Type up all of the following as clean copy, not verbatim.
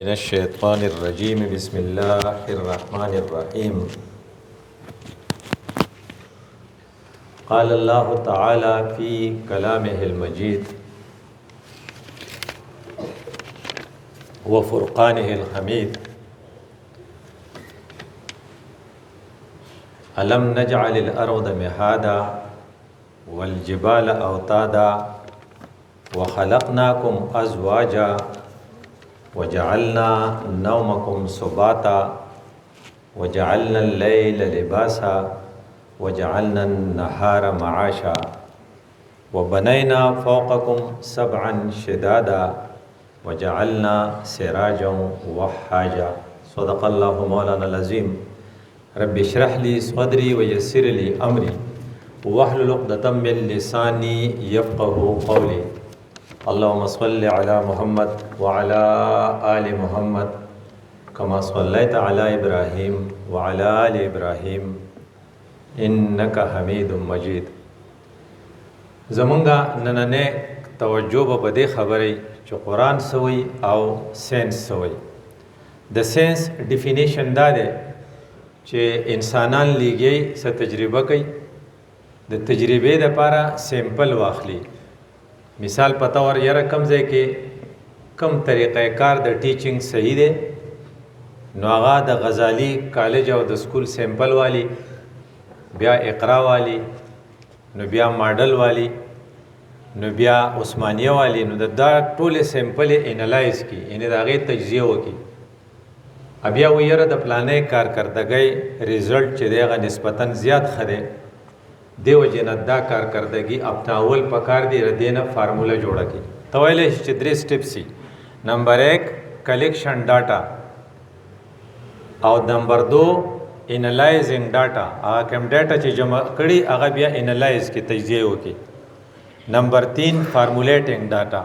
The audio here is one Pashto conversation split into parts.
من الشيطان الرجيم بسم الله الرحمن الرحيم قال الله تعالى في كلامه المجيد وفرقانه الحميد ألم نجعل الأرض مهادا والجبال أوتادا وخلقناكم أزواجا وجعلنا نومكم سباتا وجعلنا الليل لباسا وجعلنا النهار معاشا وبنينا فوقكم سبعا شدادا وجعلنا سراجا وحاجا صدق الله مولانا العظيم رب اشرح لي صدري ويسر لي أمري واحلل عقدة من لساني يفقه قولي اللهم صل على محمد وعلى آل محمد كما صليت على إبراهيم وعلى آل إبراهيم إنك حميد مجيد. زمونږه نننې توجه په دې خبرې چې قرآن سوی او ساينس سوی. د ساينس ډیفینیشن دا دی چې انسانان لیږي څه تجربه کوي، د تجربې لپاره سیمپل واخلي. مثال پتا ور یره کم ځای کې کم طریقې کار د ټیچینګ صحیح دی، نو هغه د غزالی کالج او د سکول سیمپل والی، بیا اقرا والی، نو بیا ماډل والی، نو بیا عثمانیه والی، نو دا ټول سیمپل انالایز کی، یعنی دا غي تجزیه وکي. بیا ویره د پلانې کارکردګۍ ریزلټ چې دغه نسبتا زیات خره دیو جنت دا کارکردگی اپناول پکار دی ردینه فارموله جوړه کی. تویل چې درې سټپ سي. نمبر 1 کلیکشن ډاټا او نمبر 2 انالایزینګ ډاټا. هغه کوم ډاټا چې جمع کړي هغه بیا انالایز کی، تجزیه وکي. نمبر 3 فارمولیټینګ ډاټا.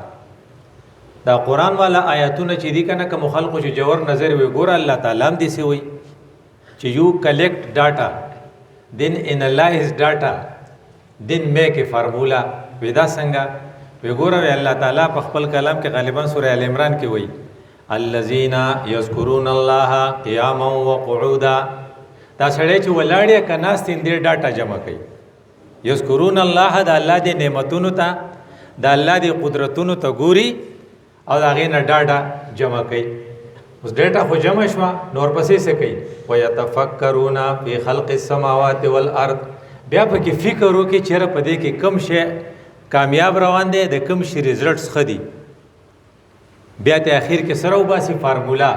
دا قرآن والا آیاتونه چې دي کنه کوم خلکو چې جوور نظر وي ګور الله تعالی هم دي سی وي چې یو کلیکټ ډاټا then analyze data then make a formula. ودا څنګه وګوره الله تعالی په خپل کلام کې غالبا سوره ال عمران کې وایي الذين يذكرون الله قياما وقعودا. دا سړی چې ولاړی کناست دې ډاټا جمع کوي. یذکرون الله د الله د نعمتونو ته د الله د قدرتونو ته ګوري او دا غي نه ډاټا جمع کوي. اوس ډیټا خو جمع شو، نور پسې څه کوي؟ ويتفکرون فی خلق السماوات والارض. بیا په کې فکر وکړي چې په دې کې کم شی کامیاب روان دی، د کم شي ریزلټس خدي. بیا ته اخر کې سره وباسي فارمولا.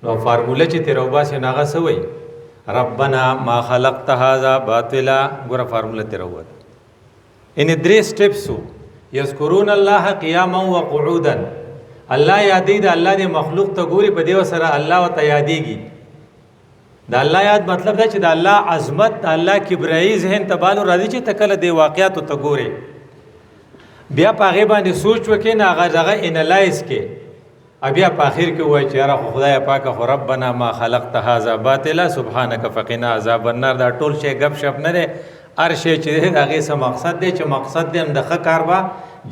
نو فارمولا چې تیر وباسي ناغه سوی ربنا ما خلقت هذا باطلا. ګوره فارمولا تیر ووت. ان درې سټپس یذکرون الله قیاما وقعودا. الله یادې د الله د مخلوق ته ګوري، په دیو سره الله او ته یادېږي. د الله یاد مطلب دا چې د الله عظمت، د الله کبریایي ذهن ته بالو راځي چې تکله د واقعیاتو ته ګوري. بیا په هغې باندې سوچ وکړي، نه هغه انالایز کې. بیا په اخر کې وایي چې یاره خو خدای پاکه خو ربنا ما خلقت هذا باطلا سبحانک فقنا عذاب النار. دا ټول شی ګپ شپ نه دی. هر شی چې دی د هغې څه مقصد دی، چې مقصد دی هم د ښه کار به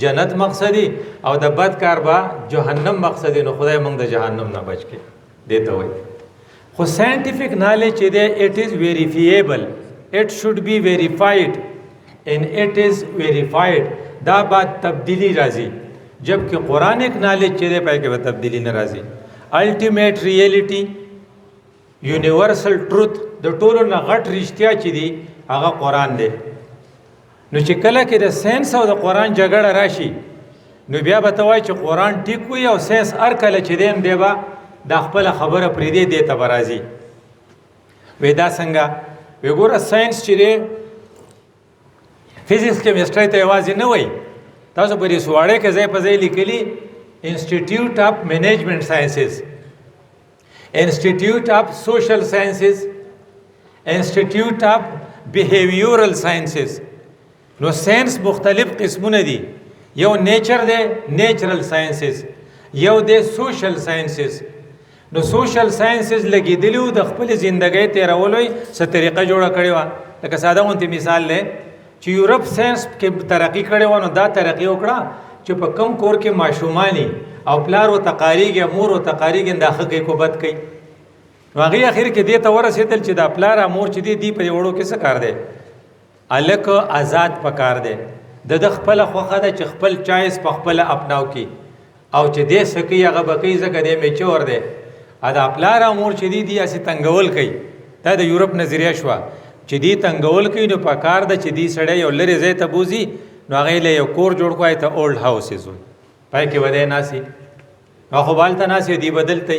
جنت مقصدی او د بد کار به جهنم مقصدی. نو خدای موږ د جهنم نه بچ کړي. دې ته وایي خو ساینټیفک نالج چې دی اٹ از ویریفیبل، اٹ شوډ بی ویریفائڈ ان اٹ از ویریفائڈ. دا بعد تبدیلی راځي، جبکہ قرآنک نالج چې دی پای کې به تبدیلی نه راځي. الټیمیټ ریئلټي یونیورسل ټروث د ټولو نه غټ رښتیا چې دی هغه قرآن دی. نو چې کله کې د ساينس او د قرآن جګړه راشي، نو بیا به ته وایي چې قرآن ټیک وي او ساينس هر کله چې دی هم دی به دا خپله خبره پرېږدي، دې ته به راځي. وایي دا څنګه؟ وایي ګوره ساينس چې دی فزیکس کیمسټري ته یوازې نه وایي. تاسو په دې سواړې کې ځای په ځای لیکلي انسټیټیوټ اف مینجمنټ ساینسز، انسټیټیوټ اف سوشل ساینسز، انسټیټیوټ اف بیهیویورل ساینسز. نو ساينس مختلف قسمونه دي. یو نیچر دی، نیچرل ساينسز، یو دی سوشل ساينسز. نو سوشل ساينسز لګیدلیو د خپل ژوندۍ تیرولوي څه طریقه جوړه کړې و. لکه ساده غونتی مثال دی چې یورپ ساينس کې ترقی کړې و، نو دا ترقی وکړه چې په کم کور کې ماشومانی او پلار او تقاریږي مور او تقاریږي دا ښه کوي کو بد کوي. نو هغه اخر کې دې ته ورسېدل چې دا پلار مور چې دی په وړو کې څه کار دی الک آزاد پکار دی د خپل خوخه د خپل چایس په خپل اپناو کی او چې دې سکی هغه بکی زګه دې میچور دی ادا پلار مور چې دی اسی تنگول کوي. دا د یورپ نظریه شو چې دی تنگول کوي نو پکار د چې دی سړی یو لری زې ته بوزي نو هغه له یو کور جوړ کوی ته اولډ هاوسز پای کې ودی ناسي نو خو بالته ناسي دی بدلته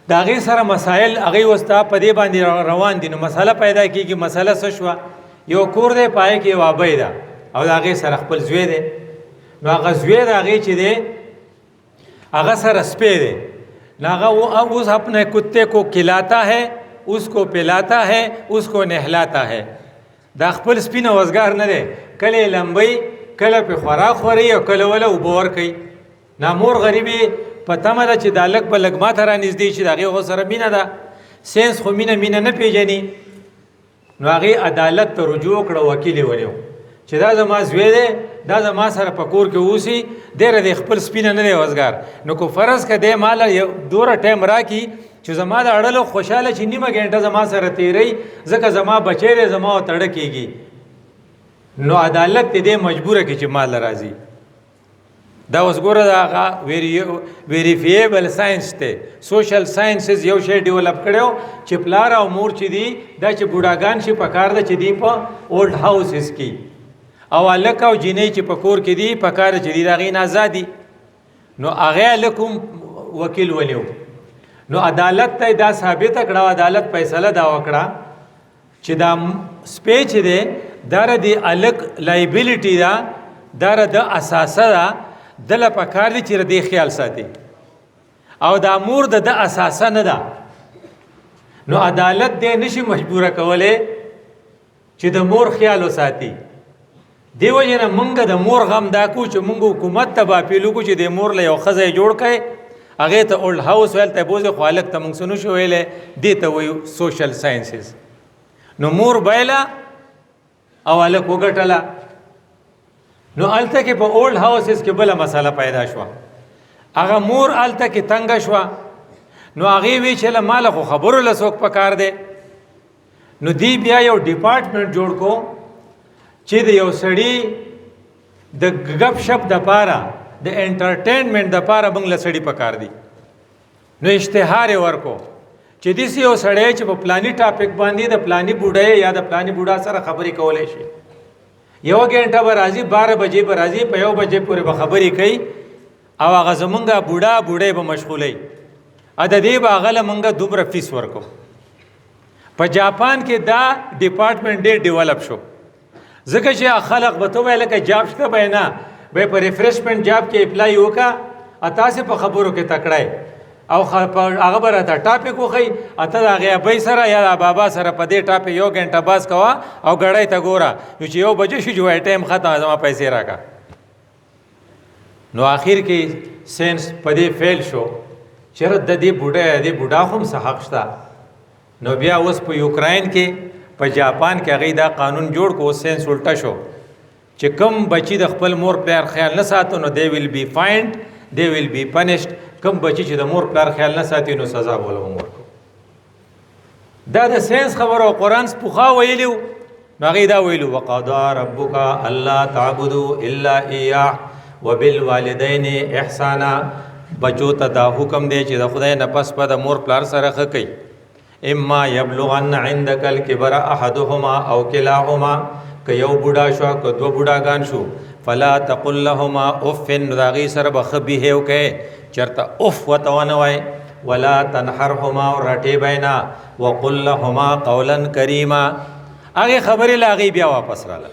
دا غي سره مسائل هغه وستا په دې باندې روان دي. نو مسله پیدا کیږي مسله څه شو یو کور دی پای کې وابې ده او دا غي سره خپل زوی دی نو هغه زوی دا غي چې دی هغه سره سپې دی ناغه وہ اس اپنے کتے کو کھلاتا ہے اس کو پلاتا ہے اس کو نہلاتا ہے. دا خپل سپینه وزګار نه دی کله لمبي کله په خوراک خوري او کله ولا وبور کوي. نامور غریبي پته مده چې د لګ بلګ ما ته را نږدې شي دغه غو سره مینه ده سینس خو مینه نه پیژني. نو هغه عدالت ته رجوع کړه وکیل ونیو چې دا زما زوی دی دا زما سره په کور کې اوسي ډېره د خپل سپینه نه دی وزګار. نو کو فرض کده مال دوره ټایم راکی چې زما د اړلو خوشاله چې نیمه غنټه زما سره تیری ځکه زما بچی دی زما تړ کېږي نو عدالت دې مجبوره کې چې مال راځي. دا اوس ګوره دا ویریفیبل ساينس ته سوشل ساينسز یو شی ډیولپ کړو چې پلار او مور چې دی دا چې بوډاګان شي پکار د چې دی په اولډ هاوسز کې او الک او جنې چې په کور کې دی پکار چې دی دا غین آزادي. نو هغه لکم وکیل ونیو نو عدالت ته دا ثابت کړه عدالت فیصله دا وکړه چې دا سپیچ دی در دی الک لایبیلیټی دا در د اساسه دا دل پکار دی چې دې خیال ساتي او دا مور د اساسه نه ده. نو عدالت دې نشي مجبوره کوله چې د مور خیال وساتي. دیو جن مونږ د مور غم دا کو چې مونږ حکومت ته با پیلو کو چې د مور له یو خزه جوړ کړي هغه ته اولډ هاوس ویل ته بوزه خالق ته مونږ سنو شو ویلې دې ته وایو سوشل ساينسز. نو مور بایلا او الک وګټلا نو الته کې په اولډ هاوسز کې بل مسله پیدا شو هغه مور الته کې تنگ شو نو هغه وی چې مال خو خبرو لسوک پکار دی. نو دی بیا یو ډپارټمنټ جوړ کو چې د یو سړی د غب شپ د پاره د انټرټینمنټ د پاره بنگله سړی پکار دی. نو اشتهار ورکو چې دې یو سړی چې په پلاني ټاپک باندې د پلاني بوډای یا د پلاني بوډا سره خبرې کولای شي یو غنټه به راځي 12 بجې به راځي په 1 بجې پورې به خبرې کوي او هغه زمونږه بوډای به مشغولې ا د دې باغله مونږه دومره فیس ورکو. په جاپان کې دا ډپارټمنټ ډېر ډیولپ شو ځکه چې خلک به ته ویل کې جاب شته به نه به په ریفریشمنٹ جاب کې اپلای وکا اته سه په خبرو کې تکړای او هغه بره ته ټاپک وخی اته هغه به سره یا بابا سره په دې ټاپک یو غنټه باز کوا او غړای ته ګورا چې یو بجې شو جو ټایم ختم زما پیسې راکا. نو اخر کې ساينس په دې فیل شو چې د دې بوډا هم حق شته. نو بیا اوس په یوکرين کې په جاپان کې هغه دا قانون جوړ کو ساينس الټا شو چې کم بچی د خپل مور پلار خیال نه ساتو نو دی ویل بی فایند دی ویل بی پنشډ. کم بچی چې د مور پلار خیال نه ساتي نو سزا بوله ورکو. دا د ساينس خبرو قرآن سپوخا ویلو هغه دا ویلو وقضى ربک الا تعبدوا الا اياه وبالوالدين احسانا. بچو ته دا حکم دی چې د خدای نه پس په د مور پلار سره ښه کوي. اما یبلغن عندك الكبر احدهما او كلاهما که یو بوډا شو که دو بوډاګان شو فلا تقل لهما اف داغي سره بخبي هو کې چرته اف وتونه وای ولا تنحرهما رټي بینا وقل لهما قولا کریما. هغه خبرې لاغي بیا واپس رااله.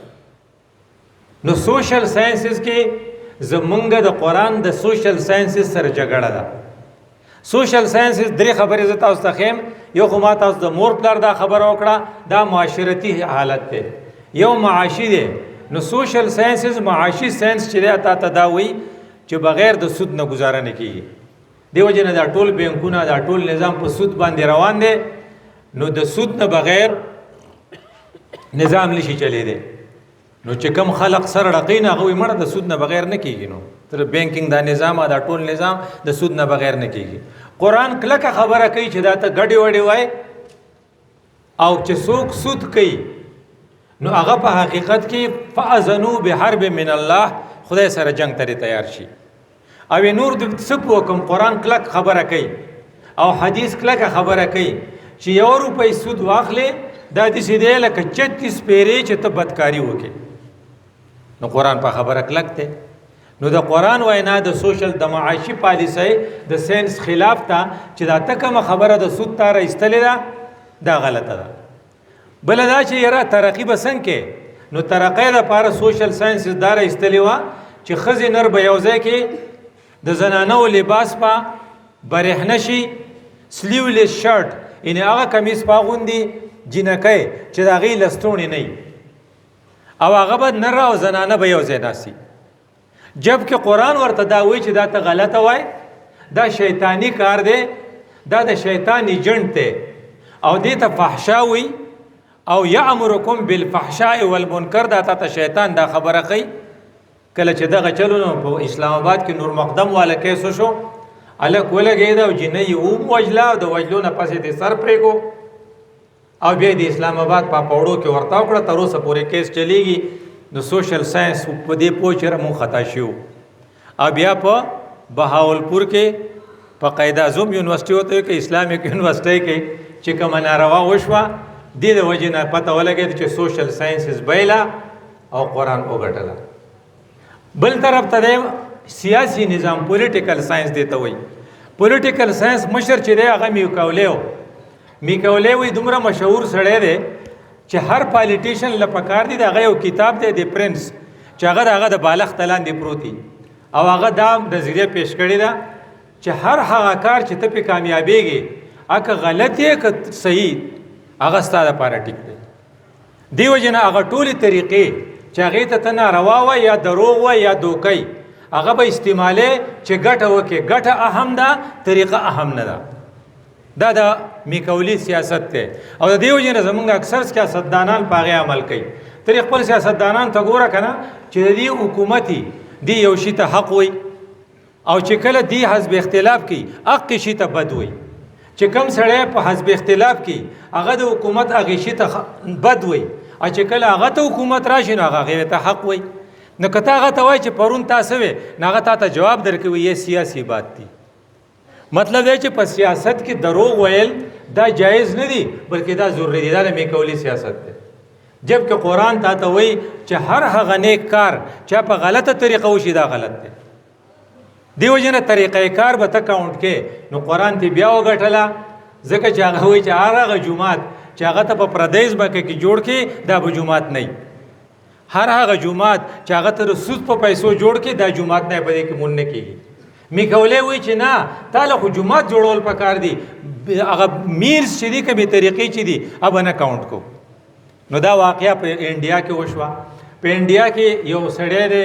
نو سوشل ساينسز کې زمونږ د قران د سوشل ساينسز سره جګړه ده. سوشل ساينسز درې خبرې زته اوس تخیم یو خو ما تاسو د مور پلار دا خبر وکړه دا معاشرتي حالت ده یو معاشي ده. نو سوشل ساينسز معاشي ساينس چې دا تداوی چې بغیر د سود نه گزاره نه کیږي. دیو جن دا ټول بانکونه دا ټول نظام په سود باندې روان دي. نو د سود نه بغیر نظام نشي چلی دی. نو چې کم خلق سر رقین هغه مړه د سود نه بغیر نه کیږي. نو تر بانکینګ دا نظام دا ټول نظام د سود نه بغیر نه کیږي. قرآن کلکه خبره کوي چې دا ته ګډي وډي وای او چې څوک سود کوي نو هغه په حقیقت کې فاذنوا بحرب من الله، خدای سره جنگ ته تیار شي. او نور د سپ وکم قرآن کلک خبره کوي او حدیث کلک خبره کوي چې یو روپۍ سود واخلې دا د سیده لکه 36 پیری چې ته بدکاری وکې. نو قرآن په خبره کلک دی. نو د قرآن وینا د سوشل د معاشي پالیسۍ د ساينس خلاف ته چې دا تکه خبره د سود تاره ایستلې ده دا غلطه ده. بل دا چې یاره ترقی به څنګه کې، نو ترقی لپاره سوشل ساينس داره ایستلې وه چې ښځې نر به یو ځای کې د زنانو لباس په برېښنه شي، سلیولیس شرټ یعنې هغه کمیس پاغوندي جینکۍ چې د هغې لستوڼې نه وي او هغه به نر او زنانه به یو ځای ناستي. جبکې قرآن ورته دا وایي چې دا ته غلطه وای، دا شیطانی کار دی، دا د شیطان ایجنټ دی او دې ته فحشا وایي او یامرکم بالفحشاء والمنکر، دا ته شیطان دا خبره کوي. کله چې دغه چلونو په اسلام آباد کې نور مقدم والا کیسو شو، هلک ولګېده او جینۍ یې ووژله او د وژلو نه پس یې د سر پرېږو او بیا د اسلام آباد په پاوړو کې ورته وکړه. تر اوسه پورې کیس چلیږي. نو سوشل ساينس په دې پوه چې موږ خطا شو. او بیا په بهاولپور کې په قائد اعظم یونیورسيټي وته کې اسلامیک یونیورسيټي کې چې کومه ناروا وشوه دې د وجې نه پته ولګېده چې سوشل ساينسز بایله او قرآن وګټله. بل طرف ته دی سیاسي نظام پولیټیکل ساينس دی ته وایي. پولیټیکل ساينس مشر چې دی هغه میکولی وایي دومره مشهور سړی دی چې هر پالیټیشن له پکار دی دغه یو کتاب دی د پرنس چې هغه د بالښت لاندې پروت دی او هغه دا نظریه پیش کړې ده چې هر هغه کار چې ته پې کامیابېږي که غلط یې که صحیح هغه ستا دپاره ټیک دی. دې وجې نه هغه ټولې طریقې چې هغې ته ته ناروا وه یا دروغ وه یا دوکۍ هغه به استعمالې چې ګټه وکړي. ګټه اهم ده، طریقه اهم نه ده. دا د میکولي سیاست دی او د دې وجې نه زمونږ اکثر سیاستدانان په هغې عمل کوي. ته خپل سیاستدانان ته ګوره که نه چې د دې حکومت دی یو شي ته حق وي او چې کله دی حزب اختلاف کوي حق شي ته بد وي. چې کم سړی په حزب اختلاف کوي هغه د حکومت هغې شي ته بد وي او چې کله هغه ته حکومت راشي نو هغه ته حق وي. نو که ته هغه ته وایي چې پرون تا څه وې نو هغه تا ته جواب درکوي یې سیاسي بات دی. مطلب دی چې په سیاست کې دروغ ویل دا جایز نه دی بلکې دا ضروري دی. دا د میکولي سیاست دی. جبکې قرآن تا ته وایي چې هر هغه نیک کار چې په غلطه طریقه وشي دا غلط دی. دی وجې نه طریقې کار به ته کاونټ کې نو قرآن ته بیا وګټله ځکه چې هغه وایي چې هر هغه جومات چې هغه ته په پردیس ځمکه کې جوړ کړي دا به جومات نه وي. هر هغه جومات چې هغه ته د سود په پیسو جوړ کړي دا جومات نه په دې کې مون نه کېږي. میکولی وایي چې نه تاله خو جومات جوړول پکار دي، هغه میرز چې دي کمې طریقې چې دي هغه نه کاونټ کو. نو دا واقعه په انډیا کې وشوه. په انډیا کې یو سړی دی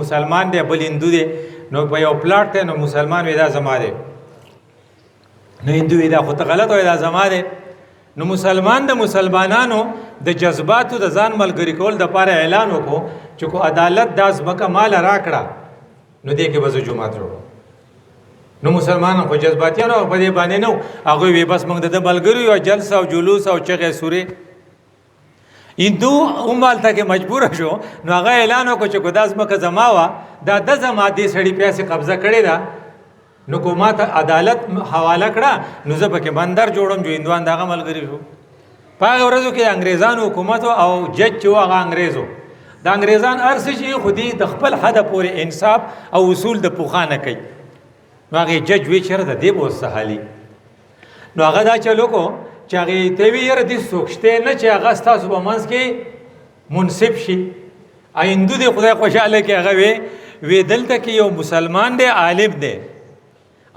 مسلمان دی بل هندو دی. نو په یو پلاټ دی نو مسلمان وی دا زما دی نو هندو وی دا خو ته غلط وی دا زما دی. نو مسلمان د مسلمانانو د جذباتو د ځان ملګري کول دپاره اعلان وکړو چې کو عدالت دا ځمکه ماله راکړه نو دې کې به زه جومات جوړوم. نو مسلمانان خو جذباتیان او په دې باندې نه هغوی وی بس موږ د ملګرو یو جلسه او جلوس او چغې سورې. هندو هم هلته کې مجبوره شو نو هغه اعلان وکړو چې کو دا ځمکه زما وه دا د زما دې سړي پیسې قبضه کړې ده نو کو ما ته عدالت حواله کړه نو زه پکې بندر جوړم. جو هندوان د هغه ملګري شو. په هغه ورځو کې انګریزانو حکومت او جج چې و هغه انګریز و. د انګریزان هر څه چې خو دې د خپل حده پورې انصاف او اصول د پوښا نه کوي. نو هغې جج وی چېرته دې به اوس څه حالي. نو هغه دا چلو کو چې هغې ته وي یاره دې څوک شته نه چې هغه ستاسو په منځ کې منصف شي. هندو دې خدای خوشحاله کړي هغه وی دلته کې یو مسلمان دی عالم دی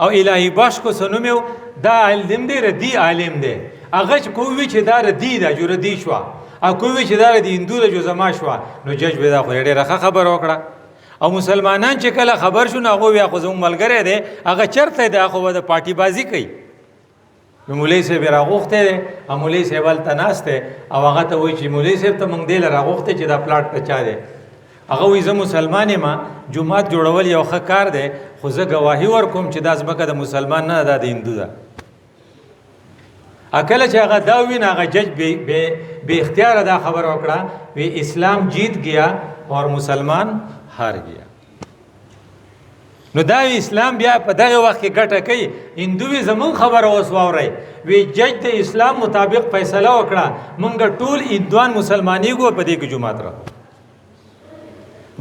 او الهی باش کو سنومیو دا علم دی ردی عالم دی. هغه چې کوی چې دا ردی دا جو ردی شو او کوی چې دا ردی هندو له جو زما شو نو جج به دا خو ډېره خبر وکړه. او مسلمانان چې کله خبر شو نو هغه بیا خو زموږ ملګری دی هغه چرته دی خو د پارټي بازی کوي نو مولوی صاحب راغوښتی دی او مولوی صاحب هلته ناست دی او هغه ته وایي چې مولوی صاحب ته موږ دې له راغوښتی چې دا پلاټ د چا دی. هغه وایي زه مسلمان یم، جومات جوړول یو ښه کار دی، خو زه ګواهي ورکوم چې دا ځمکه د مسلمان نه ده، د هندو ده. کله چې هغه دا ووینه هغه جج بے اختیاره دا خبره وکړه، وی اسلام جیت گیا اور مسلمان هار گیا. نو دا اسلام بیا په دغه وخت کې ګټه کوي. هندوی زمون خبره اوس واورئ، وی جج د اسلام مطابق فیصله وکړه، مونږ ټول هندوان مسلمانېږو په دې کې جومات را.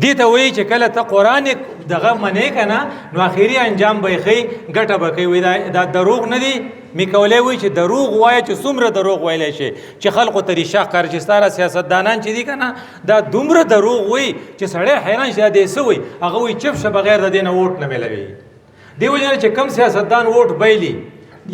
دې ته وایي چې کله ته قرآن دغه منې که نه نو اخري انجام به یې ښیي، ګټه به کوي. دا دروغ نه دي. میکولی وایي چې دروغ وایه چې څومره دروغ ویلی شي چې خلقو ته ریشه ښکاري چې ستا سیاستدانان چې دي که نه دا دومره دروغ وایي چې سړی حیران شي دا دی څه وایي. هغه وایي چپ شه بغیر د دې نه ووټ نه میلوي. دې وجې نه چې کم سیاستدان ووټ بایلي.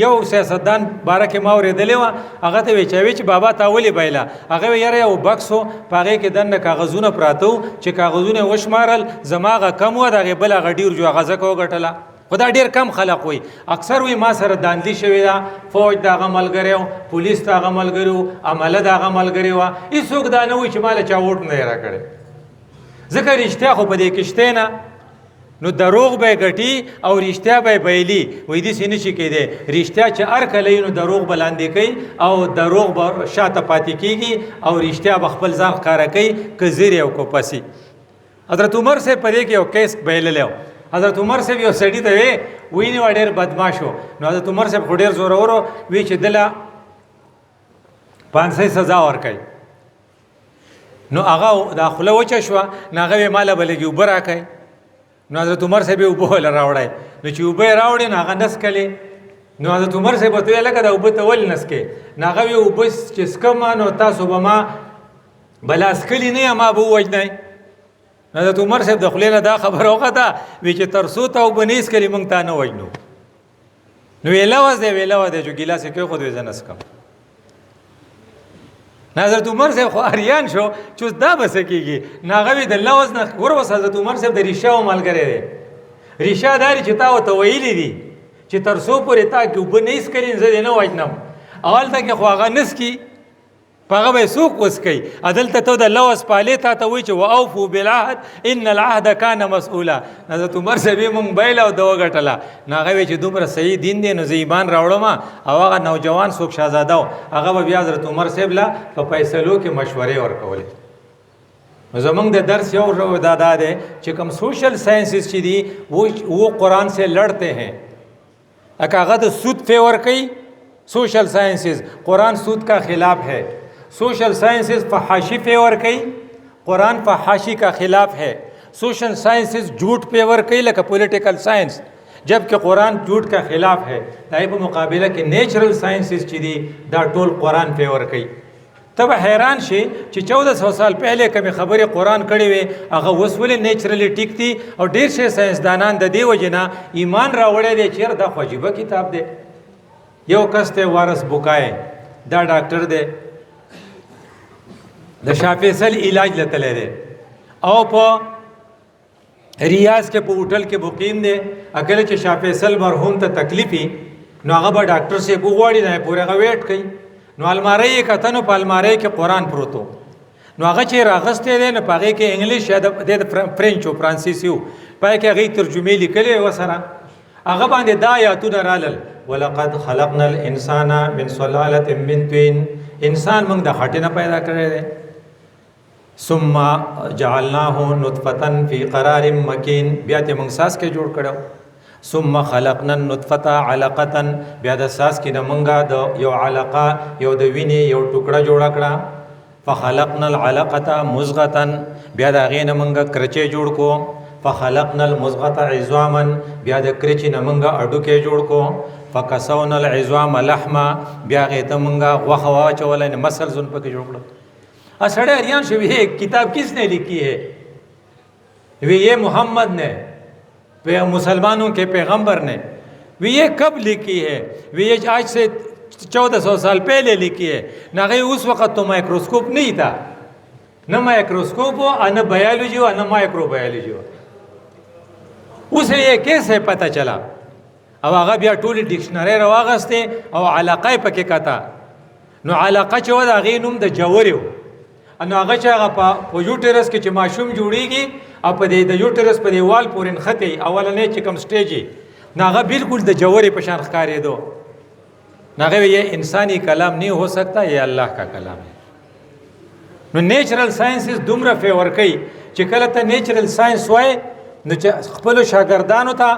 یو سیاستدان باره کې ما اورېدلې وه، هغه ته وایي چې بابا تا ولې بایله؟ هغه وایي یاره یو بکس و په هغې کې دننه کاغذونه پراته وو، چې کاغذونه یې وشمارل زما هغه کم وه، د هغې بل هغه ډېر جو هغه ځکه وګټله. خو دا ډېر کم خلق وایي. اکثر وایي ما سره داندلي شوې ده، فوج د هغه ملګری و، پولیس د هغه ملګري و، عمله د هغه ملګري وه. هېڅوک دا نه وایي چې ما له چا ووټ نه دی راکړی، ځکه رښتیا خو په دې کې شتی نه. نو دروغ به ګټي او رښتیا به بایلي. وایي داسې نه شي کېدی. رښتیا چې هر کله وي نو دروغ به لاندې کوي او دروغ به شاته پاتې کېږي او رښتیا به خپل ځان ښکاره کوي که زیرې او که پسې. حضرت عمر صاحب په دې کې یو کیس بایللی و. حضرت عمر صاحب یو سړي ته ویني ډېر بدماش و. نو حضرت عمر صاحب خو ډېر زورور و، وی چې دله 500 سزا ورکوي. نو هغه دا خوله وچه شوه، نو هغه وی ماله به لږې اوبه راکوي. نو حضرت عمر صاحب یې اوبه وله راوړی. نو چې اوبه یې راوړې نو هغه نسکلې. نو حضرت عمر صاحب ورته ویل لکه دا اوبه ته ولې نسکې؟ نو هغه وی اوبه چې څکمه نو تاسو به ما بلا څکلي نه یم، ما به ووژنئ. حضرت عمر صاحب د خولې نه دا خبره وخته، وی چې تر څو ته اوبه نه څکلي موږ تا نه وژنو. نو وی لوز دی چې ګیلاس یې کېښود وی زه نه څکم. حضرت عمر صاحب خو اریان شو چې اوس دا به څه کېږي. نو هغه وی د لوز نه ګوره اوس حضرت عمر صاحب د ریشه ملګری دی. ریشه دا چې تا ورته ویلي دي چې تر څو پورې تا کې اوبه نه څکلي زه دې نه وژنم. هلته کې خو هغه نه څکي، په هغه به یې څوک وڅکوي. دلته ته د لوز پالې تا ته وایي چې واوفو بالعهد ان العهد کان مسؤولا. حضرت عمر صاحب یې مونږ بایله او ده وګټله. نو هغه وایي چې دومره صحیح دین دی نو زه ایمان راوړم. او هغه نوجوان څوک شهزاده و هغه به بیا حضرت عمر صاحب له په فیصلو کې مشورې ورکولې. نو زمونږ د درس یو رو دا دی چې کوم سوشل سائنسز چې دي وہ قرآن سے لڑتے ہیں. اکه هغه د سود فیور کوي. سوشل سائنسز قرآن سود کا خلاف ہے. سوشل سائنسز فحاشی فیور کوي، قرآن فحاشی کا خلاف ہے. سوشل سائنسز جھوٹ فیور کوي لکه پولیټیکل سائنس، جبکہ قرآن جھوٹ کا خلاف ہے. دای په مقابله کې نیچرل سائنسز چې دي دا ټول قرآن فیور کوي. ته به حیران شي چې 1400 سال پهلې کومې خبرې قرآن کړې وې هغه اوس ولې نیچرلی ټیک دي. او ډېر شي ساینسدانان د دې وجې نه ایمان راوړی دی چې دا خو عجیبه کتاب دی. یو کس دی وارث بوکای، دا ډاکټر دی، د شاه فیصل علاج لتلی دی او په ریاض کې په هوټل کې مقیم دی. کله چې شاه فیصل مرحوم ته تکلیف وي نو هغه به ډاکټر صاحب وغواړي نه پورې هغه ویټ کوي. نو الماری یې کته نو په الماری کې قرآن پروت و. نو هغه چې راغستی دی نو په هغې کې انګلیش یا د فرینچ و فرانسیسي و، په هغې کې هغې ترجمې لیکلې وې ورسره. هغه باندې دا آیاتونه رالل ولقد خلقنا الانسان من سلالة من طین. انسان موږ د خټې نه پیدا کړی دی. ثم جعلناه نطفة في قرار مكين. بیا ته موږ ساس کې جوړ کړو. ثم خلقنا النطفة علقة. بیا د ساس کې نه موږ د یو علقه یو د وینې یو ټوکړه جوړه کړه. فخلقنا العلقة مضغة. بیا د هغې نه موږ کرچې جوړ کو. فخلقنا المضغة عظاما. بیا د کرچې نه موږ اډوکې جوړ کو. فکسونا العظام لحما. بیا هغې ته موږ غوښه واچوله یعنې مسل زون پکې جوړ کړه. سڑے اریان شو یہ کتاب کس نے لکھی ہے؟ یہ محمد نے، مسلمانوں کے پیغمبر نے. یہ کب لکھی ہے؟ یہ آج سے 1400 سال پہلے لکھی ہے. نہ اس وقت تو مائکروسکوپ نہیں تھا، نہ مائکروسکوپ ہو نہ بایولوجی ہو نہ مائکرو بایولوجی ہو. اسے یہ کیسے پتہ چلا؟ او هغه بیا ټولې ډکشنرۍ راواغستې او علاقه یې پکې کته. نو علاقه چې وه د هغې نوم د جورې و. نو هغه چې هغه په یوټرس کې چې ماشوم جوړېږي او په د یوټرس په دیوال پورې نښتې اولنی چې کوم سټیج یې نو هغه بالکل د جورې په شان ښکارېدو. نو هغه یہ انسانی کلام نہیں ہو سکتا، یہ اللہ کا کلام ہے. نو نیچرل ساینسز دومره فیور کوي چې کله ته نیچرل ساینس وای نو چې خپلو شاګردانو ته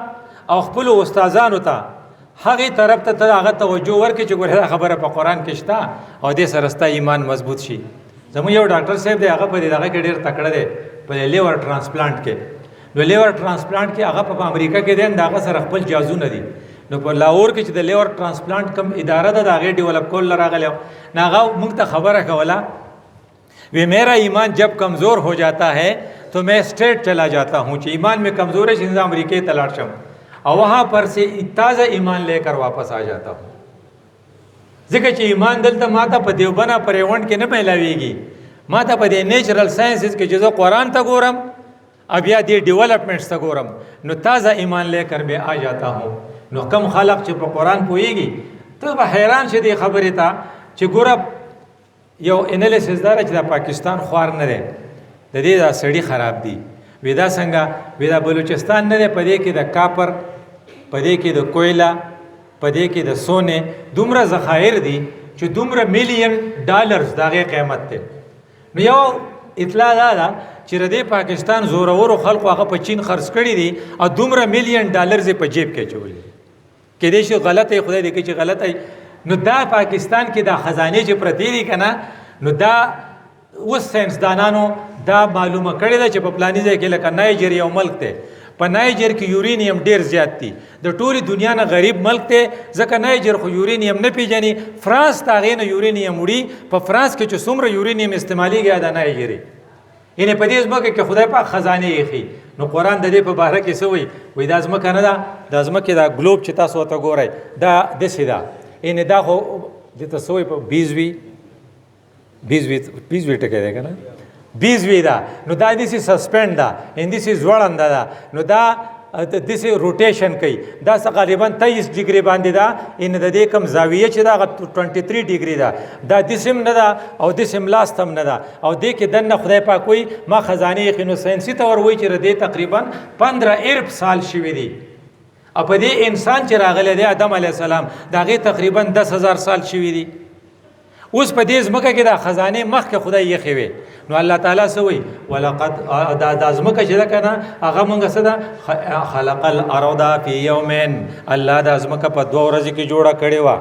او خپلو استادانو ته هغې طرف ته هغه توجه ورکړي چې ګوره دا خبره په قرآن کې شته او دې سره ستا ایمان مضبوط شي. زموږ یو ډاکټر صاحب دی هغه په دې دغه کې ډېر تکړه دی په لیور ټرانسپلانټ کې. نو لیور ټرانسپلانټ کې هغه په امریکا کې دی د هغه سره خپل جازونه دي. نو په لاهور کې چې د لیور ټرانسپلانټ کم اداره ده د هغې ډیولپ کول راغلی نو هغه موږ ته خبره کوله وی میرا ایمان جب کمزور ہو جاتا ہے تو میں اسٹیٹ چلا جاتا ہوں چې ایمان میں کمزور ہے چې امریکې ته لاړ شم او وہاں پر سے تازه ایمان لے کر واپس آ جاتا ہوں. ځکه چې ایمان دلته ماته په دیوبنه په ریونډ کې نه میلاویږي، ماته په دې نیچرل ساینسز کې چې زه قرآن ته ګورم او بیا دې ډیولپمنټس ته ګورم نو تازه ایمان لے کر میں آ جاتا ہوں. نو کم خلق چې په قرآن پوهیږي ته به حیران شې دې خبرې ته چې ګوره یو انالیسس دا چې د پاکستان خوار نه دی د دې دا سړي خراب دي. وی دا څنګه؟ وی دا بلوچستان نه دی، په دې کې د کاپر، په دې کې د کویلا، په دې کې د سونې دومره ذخایر دي چې دومره $1,000,000 د هغې قیمت دی. نو یو اطلاع دا ده چې د پاکستان زورورو خلکو هغه په چین خرڅ کړي دي او دومره $1,000,000 یې په جیب کې اچولي دي. کیدای شي غلطه خدای دې کوي چې غلطه. نو دا پاکستان کې دا خزانه چې پرتی دي کنه نو دا اوس ساینسدانانو دا معلومه کړې ده چې په پلاني ځای کې لکه نایجر یو ملک دی، په نایجر کې یورینیم ډیر زیات دي، د ټولې دنیا نه غریب ملک دی ځکه نایجر خو یورینیم نه پیژني. فرانس د هغې نه یورینیم وړي، په فرانس کې چې څومره یورینیم استعمالیږي دا نایجري یعنې په دې ځمکه کې خدای پاک خزانې ایښي. نو قرآن د دې په باره کې څه وایي؟ وایي دا ځمکه نه ده، دا ځمکې دا ګلوب چې تاسو ورته ګورئ دا داسې ده یعنې دا خو دې ته څه وایي په بیزوي ټکی دی که نه بیزوي ده. نو دا داسې سسپینډ ده ان داسې ځوړنده ده. نو دا داسې روټیشن کوي. دا تقریبا 23 ډګري باندې ده ان د دې کم زاویه چې ده هغه 23 ډګري ده. دا دسم نه ده او دسم لاست هم نه ده او دې کې دننه خدای پاک وایي ما خزانې ایښي. نو ساینسي طور وایي چې د دې تقریبا 15 ارب سال شوي دي او په دې انسان چې راغلی دی آدم علیه السلام د هغې تقریبا 10,000 سال شوي دي. اوس په دې ځمکه کې دا خزانې مخکې خدای یخې وې. نو الله تعالی څه وایي؟ ولقد دا ځمکه چې ده که نه هغه مونږ څه ده خلق الارض فی یومین، الله دا ځمکه په 2 ورځې کې جوړه کړې وه.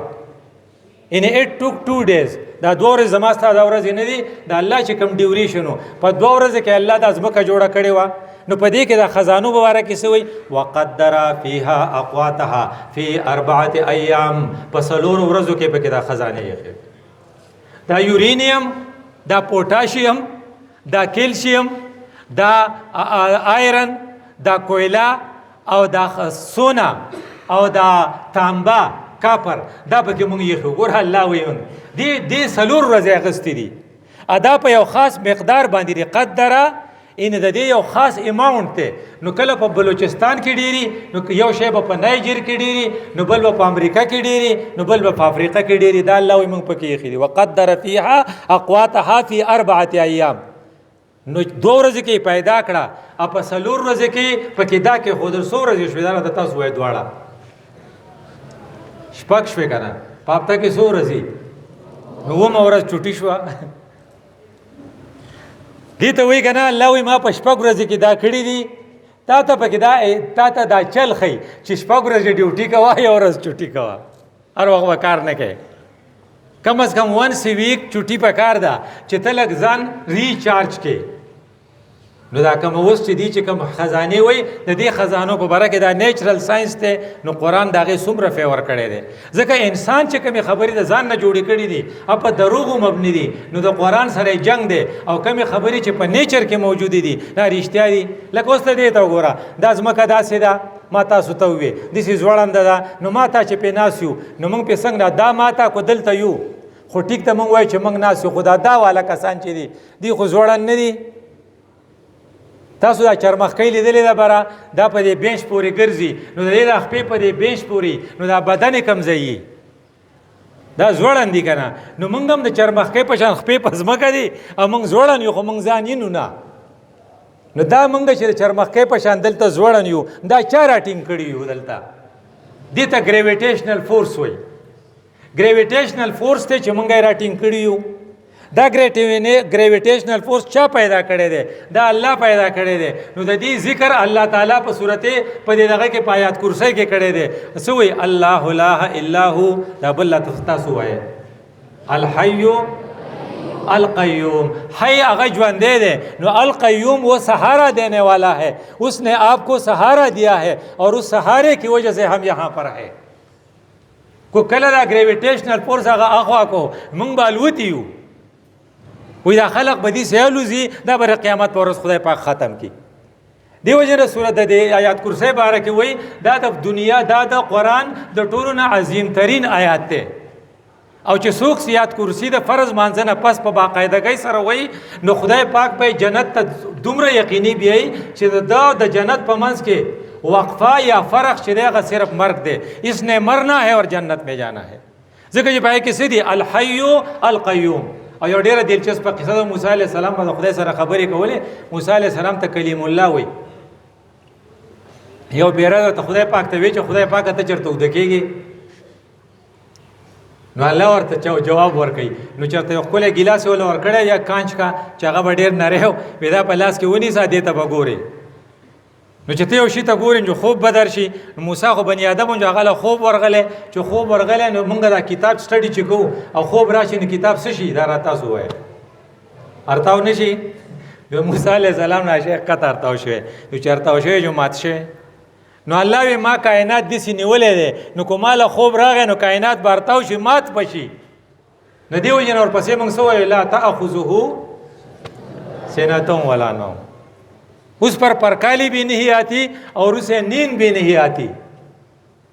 یعنې اټ ټوک 2 days. دا 2 ورځې زما ستا دا ورځې نه دي، دا الله چې کوم ډیوریشن و په 2 ورځې کې الله دا ځمکه جوړه کړې وه. نو په دې کې د خزانو په باره کې څه وایي؟ وقدر فیها اقواتها فی 4 ایام، په 4 ورځو کې پکې دا خزانې یخې. دا یورینیم، دا پوټاشیم، دا کیلشیم، دا آیرن، دا کویلا او دا سونا او دا تانبا کاپر دا پکې مونږ یخو. ګوره الله وایي دې 4 ورځې اخیستې دي ادا په یو خاص مقدار باندې دي. قدره ان د دې یو خاص اماونټ دی. نو کله په بلوچستان کې ډیری، نو یو شی به په نایجر کې ډیری، نو بل به په امریکا کې ډیری، نو بل به په افریقا کې ډیری. دا الله وایي موږ پکې ایښي دي. وقدر فیها اقواتها فی 4 ایام. نو 2 ورځې کې پیدا کړه او په 4 ورځې کې پکې دا کې ښودل. 100 ورځې شوې دا د تاسو وایي دواړه شپږ شوې که نه په هفته کې 100 ورځې. نو 9مه ورځ چوټي شوه. دې ته وایي که نه الله وایي ما په 6 ورځې کې دا کړي دي. تا ته پکې تا ته دا چل ښیي چې 6 ورځې ډیوټي کوه 1 ورځ چوټي کوه، هر وخت به کار نه کوې. کم از کم 1 ویک چوټي په کار ده چې ته لږ ځان ریچارج کې. نو دا کوم اوس چې دي چې کوم خزانې وایي د دې خزانو په باره کې دا نیچرل ساینس دی. نو قرآن د هغې څومره فیور کړی دی ځکه انسان چې کومې خبرې د ځان نه جوړې کړي دي او په دروغو مبني دي نو د قرآن سره یې جنګ دی. او کومې خبرې چې په نیچر کې موجودې دي دا رښتیا دي. لکه اوس ته دې ته وګوره دا ځمکه داسې ده ما تاسو ته ووې داسې ځوړنده ده. نو ما تا چې پې ناست یو نو موږ پې څنګه دا ما تا کو دلته یو خو ټیک ته موږ وایو چې موږ ناست یو. خو دا والا کسان چې دي دی خو ځوړن نه دي. تاسو دا چرمخکۍ لیدلې ده بره دا په دې بینچ پورې ګرځي نو د دې دا خپې په دې بینچ پورې نو دا بدن یې کم ځایي دا ځوړن دي که نه نو موږ هم د چرمخکۍ په شان خپې په ځمکه دي او موږ ځوړن یو خو موږ ځان یینو نه نو دا موږ چې د چرمخکۍ په شان دلته ځوړن یو دا چا راټینګ کړي یو دلته دې ته ګریویټیشنل فورس وایي ګریویټیشنل فورس ته چې موږ یې راټینګ کړي یو دا ګریویټیشنل فورس چا پیدا کړی دی دا الله پیدا کړی دی نو د دې ذکر الله تعالی په صورت په دې دغه کې په آیات کرسی کې کړی دی څه وایي الله لا الا هو دا بل تاسو وایي الحی القیوم حی هغه ژوندی دی نو القیوم وہ سہارا دینے والا ہے اس نے آپ کو سہارا دیا ہے اور اس سہارے کی وجہ سے ہم یہاں پر ہے کو کله دا ګریویټیشنل فورس هغه اخوا کو مونږ به الوتي یو وی دا خلق به دې سې الوزي دا به قیامت پر ورځ خدای پاک ختم کی دی وجه سورت د آیات کرسی باره کې وی دا د دنیا دا د قرآن د ټولو نه عظیم ترین آیات دی او چې څوک آیات کرسی د فرض مانځه نه پس په باقاعدګۍ سره وی نو خدای پاک به جنت ته دومره یقیني بیایي چې د جنت په منځ کې وقفہ یا فرق چې دی هغه صرف مرګ دی اس نے مرنا ہے اور جنت میں جانا ہے ځکه چې پای کې څه دی الحی القیوم او یو ډیره دلچسپه قصه د موسی علیه السلام په خدای سره خبرې کولې موسی علیه السلام ته کلیم الله وی یو پیره ته خدای پاک ته وی چې خدای پاک ته چرته ود کېږي نو الله ورته جواب ورکړي نو چرته یو خپل ګلاس ول ورکړی یا کانچ کا چې هغه ډیر نری پیدا په لاس کې ونی سا دیته بګوري نو چې ته یو شي ته ګورې نو خوب به درشي نو موسی خو بني ادم ونجو هغه له خوب ورغلی چې خوب ورغلی نو موږ دا کتاب سټډي چې کوو او خوب راشي نو کتاب څه شي دا راته تاسو ووایه ارتاو نه شي نو موسی علیه السلام نه شي قطع ارتاو شوی نو چې ارتاو شوی جو مات شوی نو الله وی ما کائنات داسې نیولی دی نو که ما له خوب راغی نو کائنات به ارتاو شي مات به شي نو دې وجې نه ورپسې موږ څه وایو لا تأخذه سنة ولا نوم اس پر پرکالی بھی نہیں آتی اور اسے نیند بھی نہیں آتی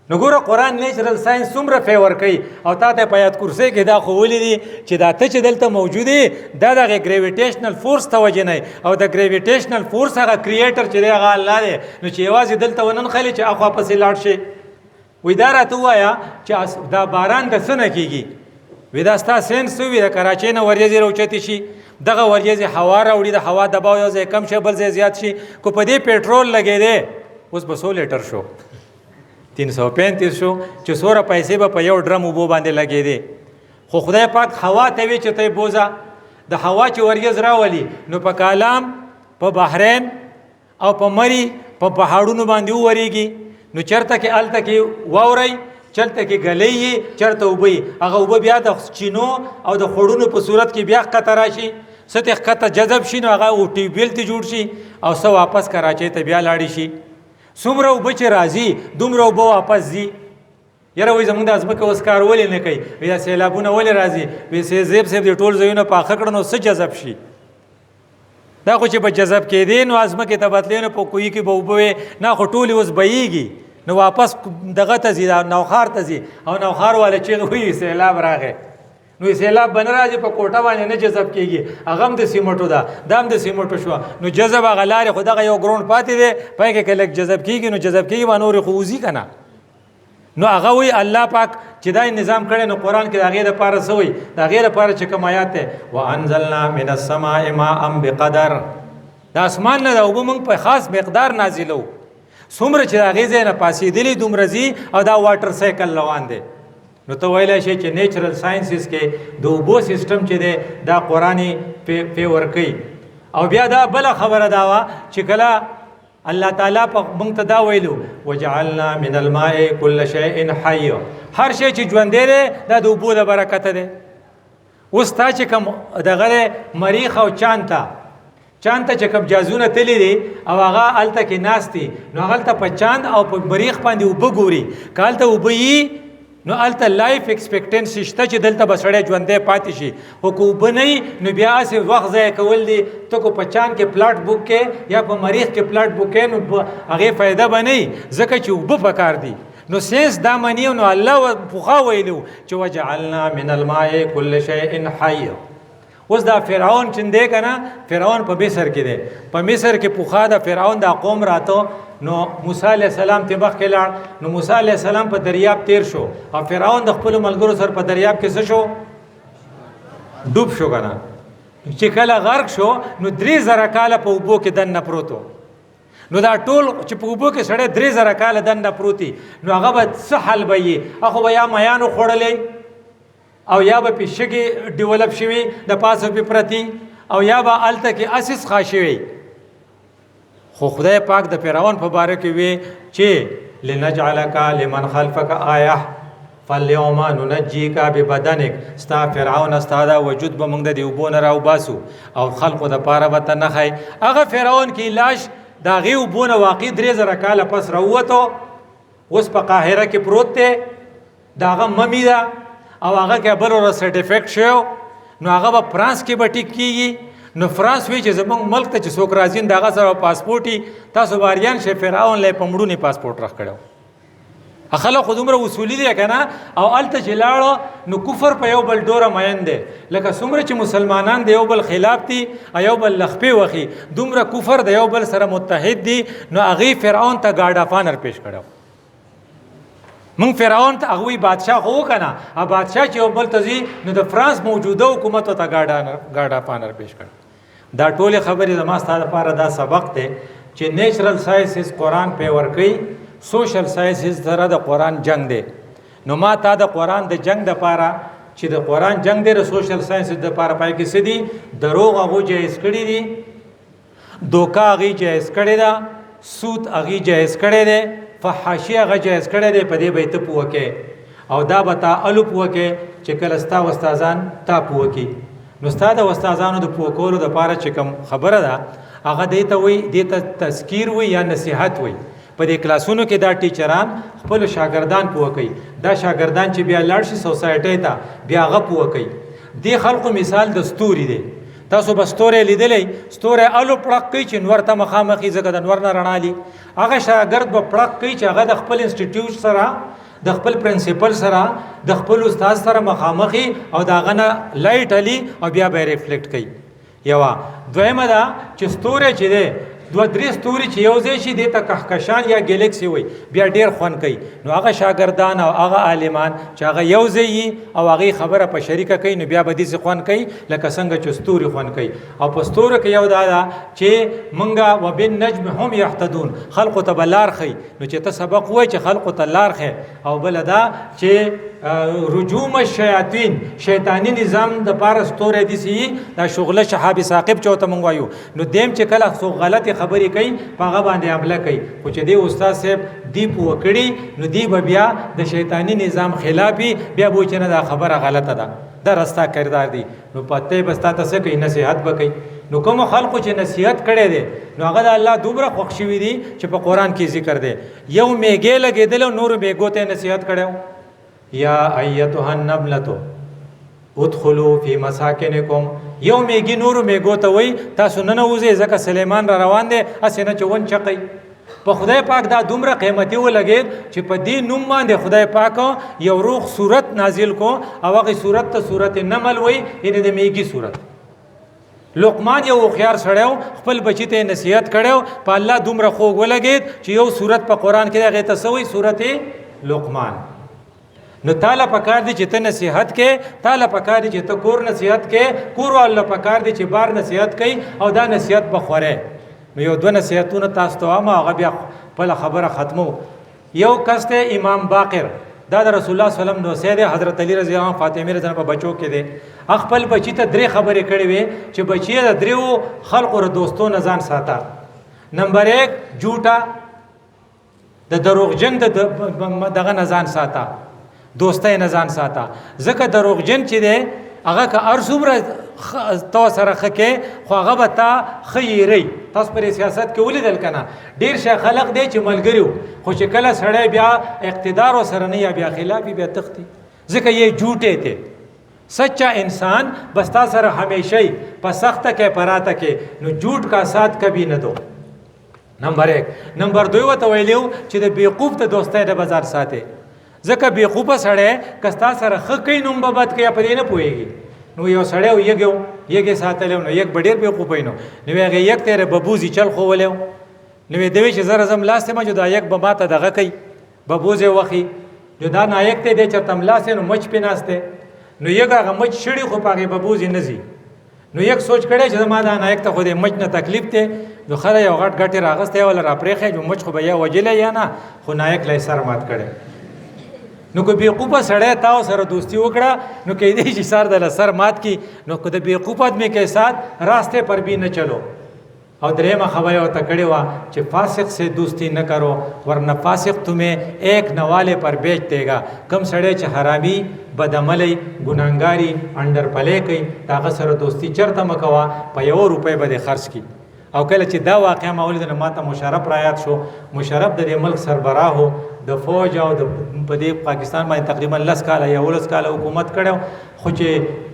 نو ګوره قرآن نیچرل ساینس څومره فیور کوي او تا ته په آیات کرسی کې دا خو ولیدي چې دا ته چې دلته موجود یې دا دغه ګریویټیشنل فورس ته وجه نه او د ګریویټیشنل فورس هغه کریټر چې دی هغه الله دی نو چې یوازې دلته وننخلي چې اخوا پسې لاړ شي وی دا راته ووایه چې دا باران د څه نه کېږي وی دا ستا ساینس وي د کراچۍ نه وریځې راوچتې شي دغه وریځې هوا راوړي د هوا دباو یو ځای کم شي بل ځای زیات شي کو په دې پېټرول لګېدی اوس به 100 لیټر شو 335 شو چې څومره پیسې به په یو ډرم اوبو باندې لګېدې خو خدای پاک هوا ته وی چې ته بوزه د هوا چې وریځ راولي نو په کالام په بحرین او په مری په پهاړونو باندې وورېږي نو چېرته کې هلته کې واورئ چلته کې ګلۍ چرته اوبه هغه اوبه بیا د چینو او د خوړونو په صورت کې بیا ښکته راشي څه ته ښکته جذب شي نو هغه ټیوبویل ته جوړ شي او څه واپس کراچۍ ته بیا لاړې شي څومره اوبه چې راځي دومره اوبه واپس ځي یاره وایي زموږ د ځمکه اوس کار ولې نه کوي وایي دا سیلابونه ولې راځي وایي سیب د ټول ځایونه پاخه کړه نو څه جذب شي دا خو چې به جذب کېدې نو ځمکې ته بتلې نو په کوهي کې به اوبه وې نه خو ټولې اوس بهیږي نو واپس دغه ته ځي نوخار ته ځي او نوخار والا چې وایي سیلاب راغی نو سیلاب به نه راځي په کوټه باندې نه جذب کېږي هغه هم د سیمټو ده دا هم د سیمټو شوه نو جذب هغه لارې خو دغه یو ګراوند پاتې دی پای کې که لږ جذب کېږي نو جذب کېږي به نورې خو وځي که نه نو هغه وایي الله پاک چې دا نظام کړی نو قرآن کې د هغې دپاره څه وایي د هغې دپاره چې کوم آیات دی وانزلنا من السماء ماء بقدر د اسمان نه د اوبه موږ په خاص مقدار نازلو څومره چې د هغې ځای نه پاسېدلي دومره ځي او دا واټر سایکل روان دی نو ته ویلی شي چې نیچرل ساینسز کې د اوبو سیسټم چې دی دا قرآن فیور کوي او بیا دا بله خبره دا وه چې کله الله تعالی په موږ ته دا ویلو وجعلنا من الماء كل شيء حي هر شی چې ژوندی دی دا د اوبو د برکته دی اوس تا چې کوم دغه مریخ او چاند ته چې کوم جازونه تللی دي او هغه هلته کې ناست دي نو هلته په چاند او په مریخ باندې اوبه ګوري که هلته اوبه یي نو هلته لایف ایکسپیکټنسي شته چې دلته به سړی ژوندی پاتې شي خو که اوبه نه وي نو بیا هسې وخت ضایع کول دي ته که په چاند کې پلاټ بک کې یا په مریخ کې پلاټ بک کې نو هغې فایده به نه وي ځکه چې اوبه پکار دي نو سینس دا مني نو الله پخوا ویلو چې وجعلنا من الماء كل شيء حي اوس دا فرعون چې دی کنه فرعون په مصر کې دی په مصر کې پوخا د فرعون د قوم راته نو موسی علیہ السلام ته مخ کې لاړ نو موسی علیہ السلام په دریاب تیر شو او فرعون د خپل ملګرو سره په دریاب کې څه شو ډوب شو کنه چې کله غرق شو نو 3000 کاله په اوبو کې دنه پروتو نو دا ټول چې په اوبو کې سړی 3000 کاله دنه پروتي نو هغه به څه حل به یې هغه به یا میانو خوړلی او یا به پیشګي ډیولپ شوي د پاسه په پرتی او یا به الته کې اساس خاشوي خو خدای پاک د فرعون په باره کې وی چې لنجعلک لمن خلفک آیه فاليوم ننجيك ببدنك ستا فرعون استاده وجود به موږ د وبونه راو باسو او خلقو د پاره به نه خای هغه فرعون کې لاش دا غي وبونه واقع 3000 کاله پس راوته اوس په قاهره کې پروت دی داغه ممی دا او هغه کې بل ور سرټیفیکټ شو نو هغه په فرانس کې به ټیک کیږي نو فرانس وی چې زمونږ ملک ته چې څوک راځي دغه سره پاسپورتي تاسو باریان شه فرعون له پمړونی پاسپورت راخ کړو اخلا خودمره اصولي دی کنه او الته چې لاړو نو کفر په یو بل ډوره مین دی لکه څومره چې مسلمانان د یو بل خلاف دي یو بل لخپې وخی دومره کفر د یو بل سره متحد دي نو هغه فرعون ته گاډ افانر پیش کړو مونږ فرعون ته هغه بادشاه خو کنه ا بادشاه چې یو بل تزي نو د فرانس موجوده حکومت ته گاډ افانر پیش کړ دا ټول خبرې زما ستاسو لپاره دا سبق دی چې نیچرل ساينسز قرآن په ورکی سوشل ساينسز سره د قرآن جنگ دی نو ما تا د قرآن د جنگ د پاره چې د قرآن جنگ دی د سوشل ساينسز د پاره پای کې سدي دروغ هغه جایز کړی دي دوکا هغه جایز کړی دا سود هغه جایز کړی دی فحاشی هغه جایز کړی دی په دې به ته پوکه او دا بتا الو پوکه چې کله ستا استادان تا پوکي نو استاد استادانو د پوکولو د پاره چې کوم خبره ده هغه دیته وي دیته تذکیر وي یا نصيحت وي په دې کلاسونو کې دا ټیچران خپل شاګردان پوکي دا شاګردان چې بیا لاړ شي سوسایټي ته بیا هغه پوکي دی خلکو مثال د ستوري دی تاسو به ستوري لیدلې ستوري الو پړق کوي چې نور ته مخامخي زګه د نور نه رڼالي هغه شاګرد به پړق کوي چې هغه د خپل انسټیټیوټ سره د خپل پرنسپل سره د خپل استاد سره مخامخي او دا غنه لایټ علي او بیا به ریفلیکټ کوي یوا دویمه دا چې ستوري چې دی دو درې ستوري چې یو ځای شي د کهکشان یا ګلیکسي وي بیا ډیر خون کوي نو هغه شاګردان او هغه عالمان چې هغه یو ځای او هغه خبره په شریکه کوي نو بیا به دې خون کوي لکه څنګه چې ستوري خون کوي او په ستورو کې یو دا چې منګه وبالنجم هم يهتدون خلق ته بلار خي نو چې ته سبق وای چې خلق ته لار خي او بل دا چې رجوم الشیاطین شیطانی نظام د پاره ستوره دي سي دا شغله شهاب ثاقب چوته مونږ وایو نو دیم چې کله څو غلطي خبرې کوي هغه باندې عمله کوي خو چې دی استاد صاحب دی پوکړي نو دی بیا د شیطانی نظام خلافي بیا بو چې نه دا خبره غلطه ده دا راستا کردار دی نو پته بستا ته کوي نصيحت وکي نو کوم خلکو چې نصيحت کړي دي نو هغه د الله دومره خوښ شوی دي چې په قران کې ذکر دی یو میګه لګیدل نور میګو ته نصيحت کړو یا ایتها النبلۃ ادخلوا فی مساکنکم یو میګي نور میګو ته وای تاسو نه نوځي ځکه سليمان را روان دي اسنه چون چقي په خدای پاک دا دومره قیمتي ولګید چې په دې نوم باندې خدای پاک یو روح صورت نازل کو او هغه صورت ته صورت نمل وای ان د میګي صورت لقمان یو خيار سړیو خپل بچی ته نصیحت کړو په الله دومره خوږ ولګید چې یو صورت په قران کې هغه تسوي صورت لقمان نو تعالی پکار دي چې ته نصيحت کې تعالی پکار دي چې ته کور نصيحت کې کور الله پکار دي چې بار نصيحت کوي او دا نصيحت بخوره نو یو دوه نصيحتونه تاسو ته ما هغه بیا په خبره ختمو یو کس ته امام باقر دا د رسول الله صلی الله علیه وسلم نو سید حضرت علی رضی الله عنه فاطمه رضی الله عنها په بچو کې دي خپل بچی ته درې خبرې کړې وي چې بچی د دریو خلقو ر دوستو نه ځان ساته نمبر 1 جھوټا د دروغجن دغه نه ځان ساته دوستای نه ځان ساته ځکه دروغجن چې دی هغه که ارزومره تو سره خکه خو هغه به تا خیری تاسو پر سیاست کې ولیدل کنه ډیر شي خلق دی چې ملګریو خو چې کله سړی بیا اقتدار سره نه یا بیا خلافي بیا تختی ځکه یې جھوټه ته سچا انسان بستا سره همیشه په سخته کې پراته کې نو جھوٹ کا ساتھ کبھی نہ دو نمبر 1 نمبر 2 وته ویلو چې د بیوقوف ته دوستای د بازار ساته ځکه بیوقوفه سړی کستا سره خکې نوم به بد کې په دې نه پويږي نو یو سړی یګې ساتلی نو یک به ډېر بېوقوفی نو هغې یک ته یې ببوزي چل ښوولی و نو یې ته وایي چې زه راځم لاس ته مچ دا یک به ما ته دغه کوي ببوز یې وخي نو دا نایک ته دی چېرته ملاس نو مچ پې ناست دی نو یک هغه مچ شړي خو په هغې ببوز یې نه ځي نو یک سوچ کړی چې زما دا نایک ته خو د مچ نه تکلیف دی نو خله یو غټ ګټې راغستی وله راپرېښی نو مچ خو به یا وجلی یا نه خو نایک له یې سر مات کړی نو که بېوقوفه سړی تا سره دوستي وکړه نو کیدی شي سر دله سر مات کی نو که د بېوقوف آدمی کے ساتھ راستے پر بھی نہ چلو اور دریمه خبر یې ورته کړې وه چې فاسق سے دوستی نه کرو ورنه فاسق تمہیں ایک نوالے پر بیچ دے گا کم سړی چې حرامي بدعملی ګناهګاري انډر پلی کوي د هغه سره دوستي چېرته مه کوه په 1 روپۍ به دې خرڅ کړي او کله چې دا واقعه ما ولیده نو ما ته مشرف رایاد شو مشرف د دې ملک سربراه و د فوج او د په دې پاکستان باندې تقریبا 10 کاله یا 19 کاله حکومت کړی خو چې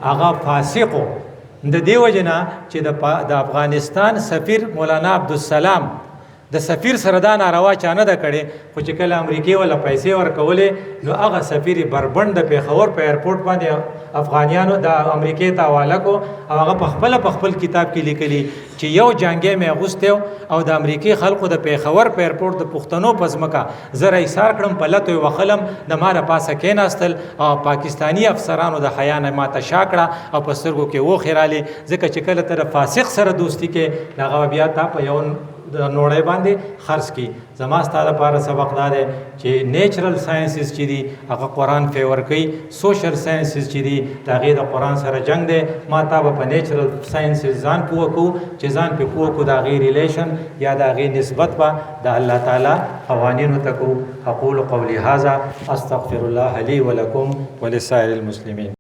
هغه فاسق و د دې وجه نه چې د افغانستان سفیر مولانا عبدالسلام د سفیر سره دا ناروا چا نه ده کړې خو چې کله امریکې وله پیسې ورکولې نو هغه سفیر یې بربنډ د پېښور په ایرپورټ باندې افغانیانو د امریکې ته حواله کو او هغه په خپل کتاب کې لیکلي چې یو جنګی مې اغوستی او د امریکې خلکو د پېښور په ایرپورټ د پښتنو په ځمکه زه رایسار کړم په لتو یې وخلم د ما د پاسه کېناستل او پاکستاني افسرانو د حیا نه ما ته شا کړه او په سترګو کې اوښې رالې ځکه چې کله ته د فاسق سره دوستي کې هغه بیا تا په یو د نوړی باندې خرڅ کی زما ستا لپاره سبق دا دی چې نیچرل ساینسز چې دي هغه قرآن فیور کوي سوشل ساینسز چې دي د هغې د قرآن سره جنګ دی ما تا به په نیچرل ساینسز ځان پوه کوو چې ځان پې پوه کړو د هغې ریلیشن یا د هغې نسبت به د الله تعالی قوانینو ته کوو اقول قولي هذا استغفر الله لي ولكم ولسائر المسلمين